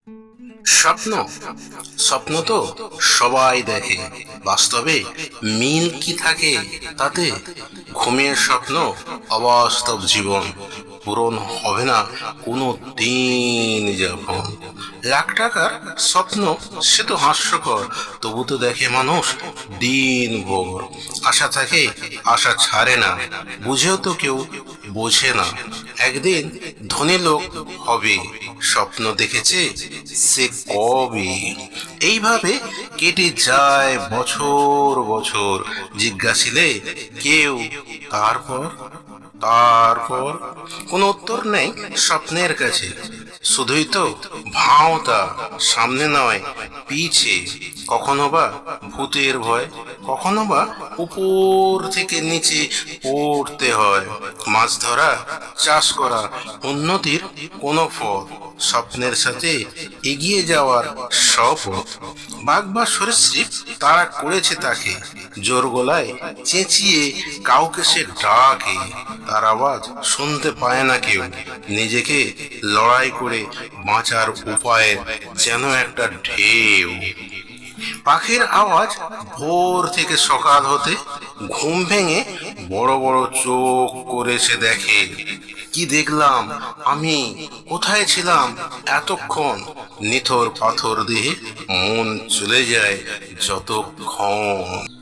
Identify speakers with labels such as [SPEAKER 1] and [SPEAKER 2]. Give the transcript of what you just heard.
[SPEAKER 1] স্বপ্ন স্বপ্ন তো সবাই দেখে, বাস্তবে মিল কি থাকে তাতে? ঘুমের স্বপ্ন অবাস্তব জীবন, পূরণ হবে না কোনো দিন। যখন লাখ টাকার স্বপ্ন, সে তো হাস্যকর, তবু তো দেখে মানুষ দিন ভোর। আশা থাকে, আশা ছাড়ে না, বুঝেও তো কেউ বোঝে না। একদিন ধনী লোক হবে, স্বপ্ন দেখেছে সে কবে? এইভাবে কেটে যায় বছর বছর, জিজ্ঞাসিলে কেউ তারপর তারপর কোনো উত্তর নেই স্বপ্নের কাছে। শুধুই তো ভাঁওতা, সামনে নয় পিছে। কখনো বা ভূতের ভয়, কখনো বা উপর থেকে নিচে পড়তে হয়। মাছ ধরা, চাষ করা, উন্নতির কোনো পথ, স্বপ্নের সাথে এগিয়ে যাওয়ার শপথ। বাঘ বা সরীসৃপ তারা করেছে তাকে, জোর গলায় চেঁচিয়ে কাউকে সে ডাকে, তার আওয়াজ শুনতে পায় না কেউ। নিজেকে লড়াই করে বাঁচার উপায়ের যেন একটা ঢেউ। পাখির আওয়াজ ভোর থেকে সকাল হতে, ঘুম ভেঙে বড় বড় চোখ করে সে দেখে। কি দেখলাম আমি, কোথায় ছিলাম এতক্ষণ? নিথর পাথর দিয়ে মন চলে যায় যতক্ষণ।